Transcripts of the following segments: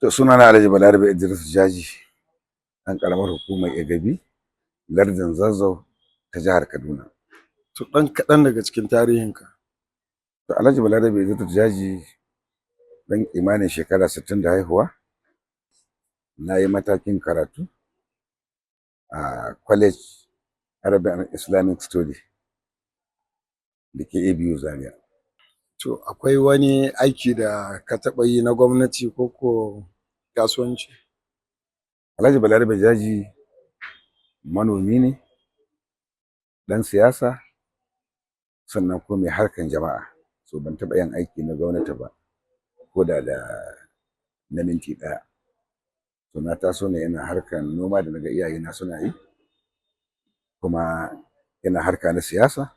To sunana Alhaji Balarabe Idris Jaji, ɗan ƙaramar hukumar Igabi, lardin Zazzau ta jihar Kaduna. To ɗan kaɗan daga cikin tarihinka. To Alhaji Balarabe Idris Jaji ɗan imanin shekara 60 da haihuwa. Na yi matakin karatu a College Arabic and Islamic Study da ke ABU Zaria. To akwai wani aiki da ka taɓa yi na gwamnati ko kasuwanci? Alhaji Balarabe Jaji manomi ne, ɗan siyasa, sannan kuma mai harkan jama'a. So ban taɓa yin aiki na gwamnati ba, ko da na minti ɗaya. To na taso ne ina harkan noma da naga iyayena suna yi, kuma ina harka na siyasa,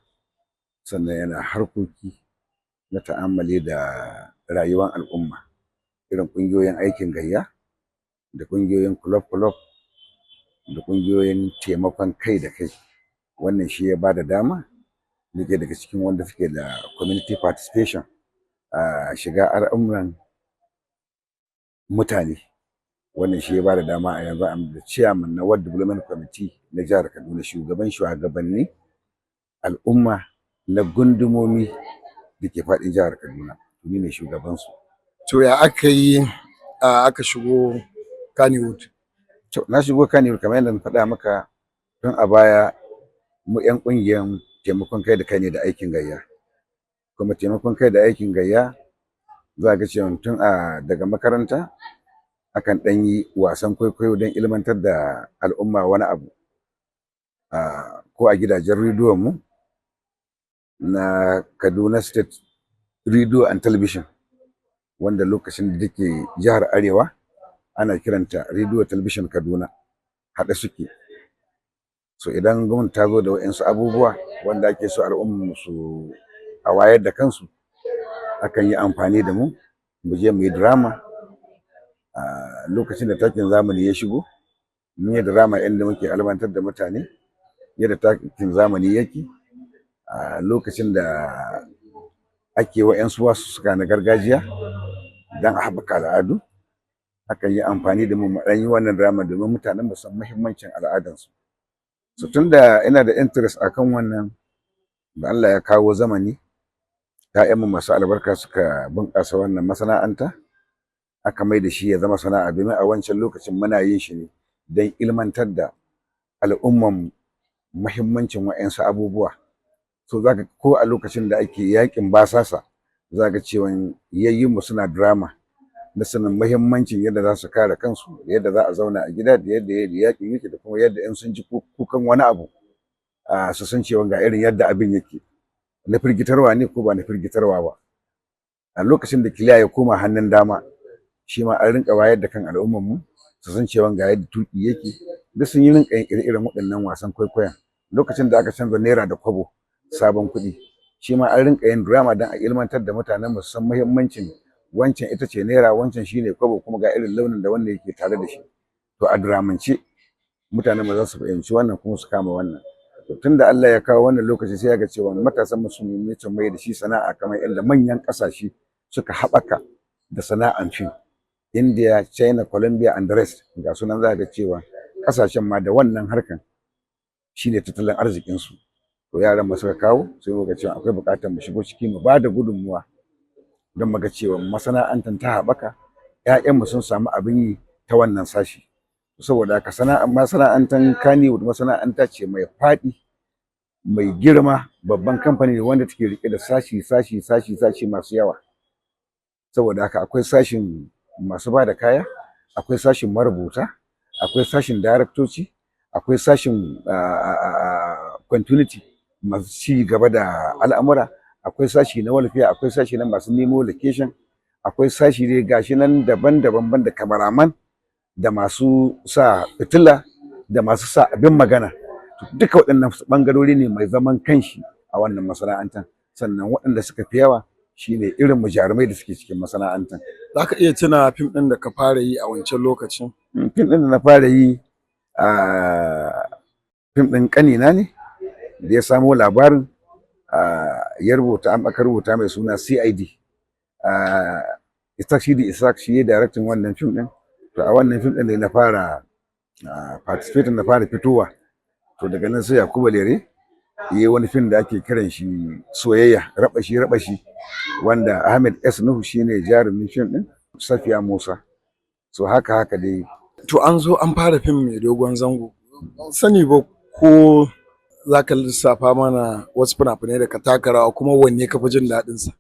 sannan yana harkoki na ta'ammali da rayuwar al'umma, irin ƙungiyoyin aikin gayya da ƙungiyoyin kulob-kulob da ƙungiyoyin taimakon kai da kai. Wannan shi ya bada dama nake daga cikin wanda suke da community participation a shiga al'amuran mutane. Wannan shi ya bada dama a yanzu am da chairman na Ward Development Committee na jihar Kaduna, shugaban shugabanni al'umma na gundumomi da ke faɗin jihar Kaduna. Ni ne shugabansu. To ya aka yi aka shigo Kannywood? To na shigo Kannywood kamar yadda na faɗa maka tun a baya, mu 'yan ƙungiyar taimakon kai da kai ne da aikin gayya. Kuma taimakon kai da aikin gayya za ga cewa tun daga makaranta akan ɗan yi wasan kwaikwayo don ilmantar da al'umma wani abu, ko a gidajen rediyon mu na Kaduna State Radio and Television, wanda lokacin da take jihar Arewa ana kiranta Radio Television Kaduna, haɗe suke. So idan gwamnati ta zo da waɗansu abubuwa wanda ake so al'umma su a wayar da kansu, akan yi amfani da mu je mu yi drama. Lokacin da takin zamani ya shigo, mun yi drama inda muke ilmantar da mutane yadda takin zamani yake. Lokacin da ake waɗansu wasussuka na gargajiya don a haɓaka al'adu, akan yi amfani da mu ɗan yi wannan drama domin mutanen mu san muhimmancin al'adansu. So tun da ina da interest akan wannan, da Allah ya kawo zamani, 'ya'yanmu masu albarka suka bunƙasa wannan masana'anta, aka mai da shi ya zama sana'a. Domin a wancan lokacin muna yin shi ne don ilmantar da al'umman muhimmancin waɗansu abubuwa. So zaka ko a lokacin da ake yaƙin basasa, zaka cewa yayyinmu suna drama na sanin muhimmancin yadda za su kare kansu, da yadda za a zauna a gida, da yadda yaƙin yake, da kuma yadda in sun ji kukan wani abu su san cewa ga irin yadda abin yake, na firgitarwa ne ko ba na firgitarwa ba. A lokacin da kiliya ya koma hannun dama, shi ma an rinka wayar da kan al'ummar mu su san cewa ga yadda tuƙi yake. Duk sun yi rinka yin ire-iren waɗannan wasan kwaikwayon. Lokacin da aka canza naira da kwabo sabon kuɗi, shi ma an rinka yin drama don a ilmantar da mutanen mu su san muhimmancin wancan ita ce naira, wancan shine kwabo, kuma ga irin launin da wannan yake tare da shi. To a dramance mutanen mu za su fahimci wannan kuma su kama wannan. To tun da Allah ya kawo wannan lokaci, sai ga cewa matasan mu sun mai da shi sana'a, kamar yadda manyan ƙasashe suka haɓaka da sana'an fim. India, China, Colombia and the rest, ga sunan za ga cewa ƙasashen ma da wannan harkan shine tattalin arzikinsu. To yaran mu suka kawo, sai muka cewa akwai buƙatar mu shigo ciki mu ba da gudunmuwa don mu ga cewa masana'antar ta haɓaka, 'ya'yanmu sun samu abin yi ta wannan sashi. Saboda haka masana'antar Kannywood masana'anta ce mai faɗi, mai girma, babban kamfani ne wanda take riƙe da sashi masu yawa. Saboda haka akwai sashin masu ba da kaya, akwai sashin marubuta, akwai sashin daraktoci, akwai sashin continuity, masu ci gaba da al'amura, akwai sashi na welfare, akwai sashi na masu nemo location, akwai sashi dai gashi nan daban-daban, banda cameraman da masu sa fitila da masu sa abin magana. Duka waɗannan ɓangarori ne mai zaman kanshi a wannan masana'antar. Sannan waɗanda suka fi yawa shine irin mu jarumai da suke cikin masana'antar. Za ka iya tuna fim ɗin da ka fara yi a wancan lokacin? Fim ɗin da na fara yi fim ɗin ƙanina ne da ya samo labarin, ya rubuta, aka rubuta mai suna CID. Ishaq shi ya directing wannan fim ɗin. to a wannan fim ɗin da na fara participating, na fara fitowa. To daga nan sai Yakubu Lere yi wani fim da ake kiran shi soyayya, rabashi wanda Ahmed S Nuhu shine jarumin fim ɗin, Safiya Musa. So haka dai. To an zo an fara fim mai dogon zango, sani ba ko za ka lissafa mana wasu fina-finai da ka taka rawa, kuma wanne ka fi jin daɗin sa?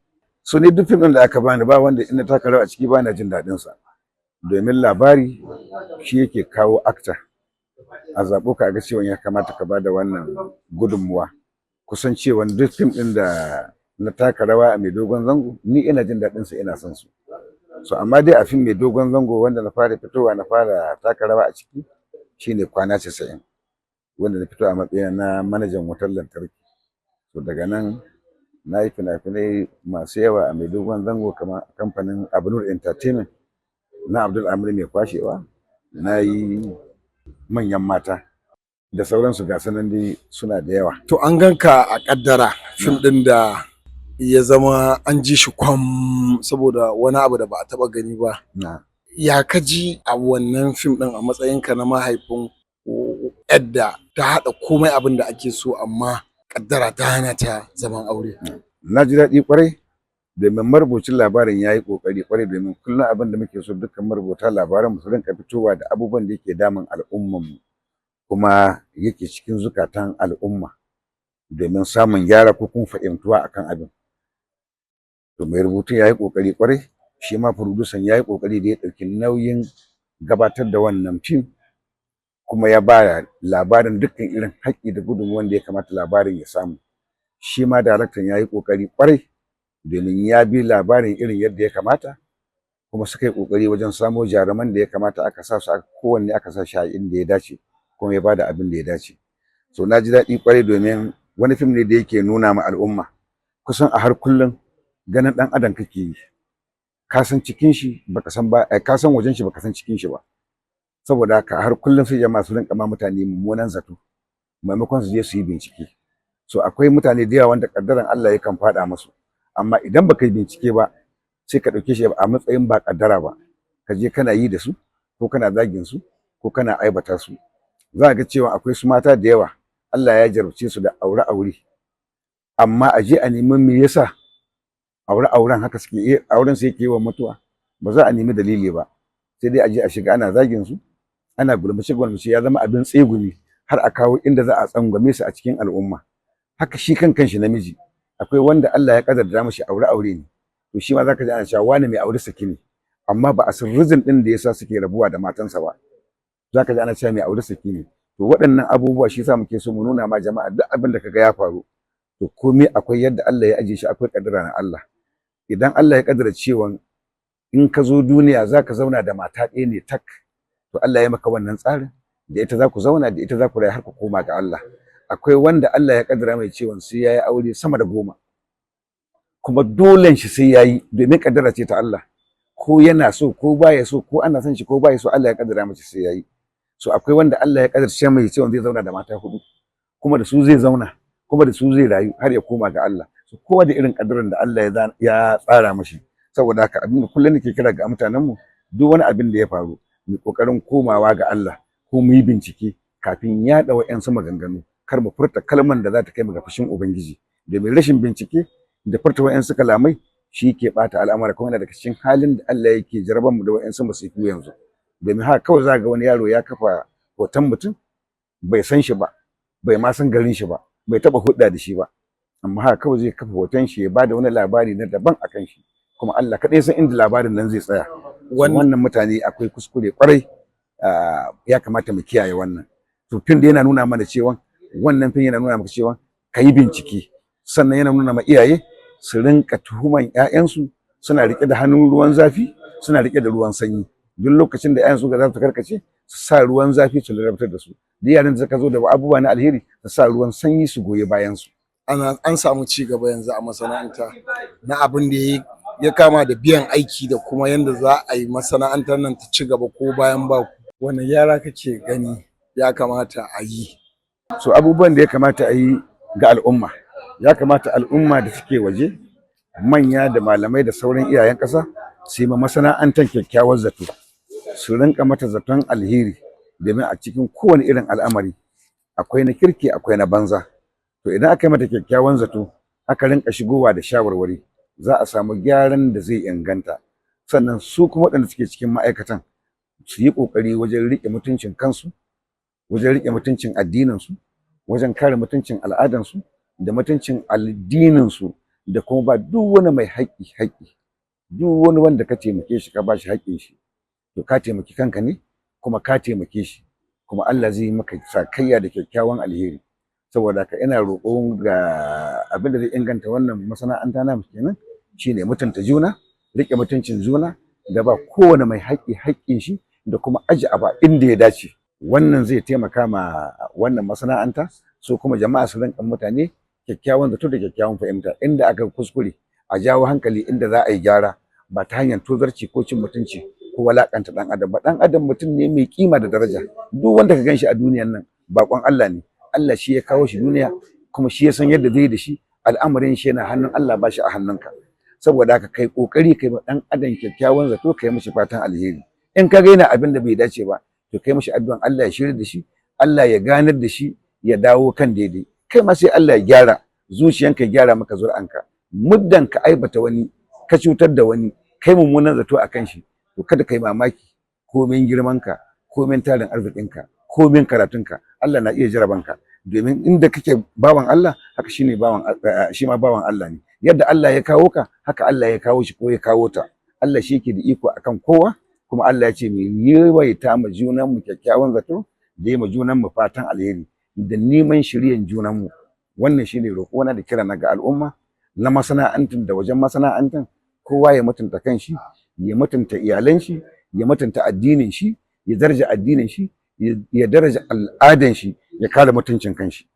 So ni duk fim ɗin da aka bani ba wanda in na taka rawa a ciki bana jin daɗin sa, domin labari shi yake kawo actor a zaɓo ka ga cewa ya kamata ka bada wannan gudunmuwa. Kusan cewa duk fim ɗin da na taka rawa a mai dogon zango ni ina jin daɗin sa, ina son su. So amma dai a fim mai dogon zango wanda na fara fitowa, na fara taka rawa a ciki shine Kwana 90, wanda na fito a matsayin na manajan wutar lantarki. So daga nan na yi fina-finai masu yawa a mai dogon zango, kamar kamfanin Abnur Entertainment na Abdul Amir mai kwashewa, na yi Manyan Mata da sauransu, ga sanan dai suna da yawa. To an ganka a Kaddara, fim ɗin da ya zama an ji shi kwam saboda wani abu da ba a taɓa gani ba. Ya ka ji a wannan fim ɗin a matsayinka na mahaifin yadda ta haɗa komai abin da ake so, amma kaddara ta hana ta zaman aure? Na ji daɗi kwarai, domin marubucin labarin ya yi ƙoƙari kwarai, domin kullum abin da muke so dukkan marubuta labaran mu su rinka fitowa da abubuwan da yake damun al'umman mu, kuma yake cikin zukatan al'umma, domin samun gyara ko kuma fahimtuwa akan abin. To mai rubutun ya yi ƙoƙari kwarai, shi ma producer ya yi ƙoƙari da ya ɗauki nauyin gabatar da wannan fim, kuma ya ba labarin dukkan irin haƙƙi da gudunmuwan da ya kamata labarin ya samu. Shi ma daraktan ya yi ƙoƙari kwarai, domin ya bi labarin irin yadda ya kamata, kuma suka yi ƙoƙari wajen samo jaruman da ya kamata aka sa su, kowanne aka sa shi a inda ya dace, kuma ya bada abin da ya dace. So na ji daɗi kwarai, domin wani fim ne da yake nuna ma al'umma kusan a har kullum ganin ɗan adam kake yi, ka san cikin shi baka san ba, ka san wajen shi baka san cikin shi ba. Saboda haka har kullum sai jama'a su rinka ma mutane mummunan zato maimakon su je su yi bincike. So akwai mutane da yawa wanda kaddaran Allah yakan faɗa musu, amma idan baka yi bincike ba sai ka ɗauke shi a matsayin ba kaddara ba, ka je kana yi da su, ko kana zagin su, ko kana aibata su. Za ga cewa akwai su mata da yawa Allah ya jarabce su da aure, amma a je a nemi me yasa auren haka suke, auren su yake yawan mutuwa, ba za a nemi dalili ba, sai dai a je a shiga ana zagin su, ana gulmace, ya zama abin tsegumi, har a kawo inda za a tsangwame su a cikin al'umma. Haka shi kanshi namiji, akwai wanda Allah ya kaddara mashi aure ne, to shi ma zaka ji ana cewa wani mai aure saki ne, amma ba a san rizin din da yasa suke rabuwa da matansa ba. Zaka ji ana cewa mai aure saki ne. To waɗannan abubuwa shi yasa muke so mu nuna ma jama'a duk abin da kaga ya faru, to komai akwai yadda Allah ya ajiye shi, akwai kaddara na Allah. Idan Allah ya kaddara cewa in ka zo duniya zaka zauna da mata ɗaya ne tak, to Allah ya maka wannan tsarin, da ita za ku zauna, da ita za ku rayu har ku koma ga Allah. Akwai wanda Allah ya kaddara mai cewa sai yayi aure sama da 10, kuma dolen shi sai yayi, domin kaddara ce ta Allah, ko yana so ko baya so, ko ana son shi ko baya so, Allah ya kaddara mace sai yayi. So akwai wanda Allah ya kaddara mai cewa zai zauna da mata 4, kuma da su zai zauna, kuma da su zai rayu har ya koma ga Allah. So kowa da irin kaddaran da Allah ya tsara mashi. Saboda haka abin da kullum nake kira ga mutanen mu, duk wani abin da ya faru mu kokarin komawa ga Allah, ko mu yi bincike kafin yaɗa wa'yansu maganganu, kar mu furta kalman da za ta kai mu ga fushin Ubangiji. Domin rashin bincike da furta wa'yansu kalamai shi ke ɓata al'amura, kuma yana daga cikin halin da Allah yake jaraban mu da wa'yansu masifu yanzu. Domin haka kawai za ga wani yaro ya kafa hoton mutum, bai san shi ba, bai ma san garin shi ba, bai taɓa hudda da shi ba, amma haka kawai zai kafa hoton shi ya bada wani labari na daban akan shi, kuma Allah kaɗai san inda labarin nan zai tsaya. Wannan mutane akwai kuskure kwarai, ya kamata mu kiyaye wannan. To fim da yana nuna mana cewa, wannan fim yana nuna maka cewa ka yi bincike, sannan yana nuna ma iyaye su rinka tuhuman 'ya'yansu, suna riƙe da hannun ruwan zafi, suna riƙe da ruwan sanyi. Duk lokacin da 'ya'yansu ga za su karkace, su sa ruwan zafi su ladabtar da su. Duk yaran da suka zo da abubuwa na alheri, su sa ruwan sanyi su goyi bayan su. An samu ci gaba yanzu a masana'anta na abin da ya kama da biyan aiki, da kuma yanda za a yi masana'antar nan ta ci gaba ko bayan ba ku. Wani gyara kake gani ya kamata a yi? So abubuwan da ya kamata a yi ga al'umma, ya kamata al'umma da suke waje, manya da malamai da sauran iyayen ƙasa, su yi ma masana'antar kyakkyawar zato. su rinka mata zaton alheri, domin a cikin kowane irin al'amari akwai na kirki akwai na banza. To idan aka yi mata kyakkyawan zato aka rinka shigowa da shawarwari, za a samu gyaran da zai inganta. Sannan su kuma waɗanda suke cikin ma'aikatan su yi ƙoƙari wajen riƙe mutuncin kansu, wajen riƙe mutuncin addininsu, wajen kare mutuncin al'adansu da mutuncin addininsu, da kuma ba duk wani mai haƙƙi. Duk wani wanda ka taimake shi ka ba shi haƙƙin shi, to ka taimaki kanka ne kuma ka taimake shi, kuma Allah zai yi maka sakayya da kyakkyawan alheri. Saboda haka ina roƙo ga abin da zai inganta wannan masana'anta namu kenan, shine mutunta juna, riƙe mutuncin juna, da ba kowane mai haƙƙin shi, da kuma aje abu inda ya dace. Wannan zai taimaka ma wannan masana'anta, so kuma jama'a su rinƙa mutane kyakkyawan zato da kyakkyawan fahimta. Inda aka kuskure a jawo hankali, inda za a yi gyara, ba ta hanyar tozarci ko cin mutunci ko walaƙanta ɗan adam ba. Ɗan adam mutum ne mai kima da daraja. Duk wanda ka gan shi a duniyan nan baƙon Allah ne. Allah shi ya kawo shi duniya, kuma shi ya san yadda zai da shi. Al'amarin shi yana hannun Allah, ba shi a hannunka. Saboda haka kai ƙoƙari kai ma ɗan adam kyakkyawan zato, kai mishi fatan alheri. In ka ga yana abin da bai dace ba, to kai mishi addu'an Allah ya shirya da shi, Allah ya ganar da shi, ya dawo kan daidai. Kai ma sai Allah ya gyara zuciyanka, ya gyara maka zuri'anka. Muddan ka aibata wani, ka cutar da wani, kai mummunan zato a kan shi, to kada kai mamaki komin girmanka, komin tarin arzikinka, komin karatunka, Allah na iya jarabanka. Domin inda kake bawan Allah, haka shine shi ma bawan Allah ne. Yadda Allah ya kawo ka, haka Allah ya kawo shi ko ya kawo ta. Allah shi yake da iko akan kowa, kuma Allah ya ce mu yawaita ma junanmu kyakkyawan zato, da yi ma junanmu fatan alheri, da neman shiryan junanmu. Wannan shine roƙona da kirana ga al'umma na masana'antar da wajen masana'antar. Kowa ya mutunta kanshi, ya mutunta iyalan shi, ya mutunta addinin shi, ya daraja addinin shi, ya daraja al'adan shi, ya kare mutuncin kanshi.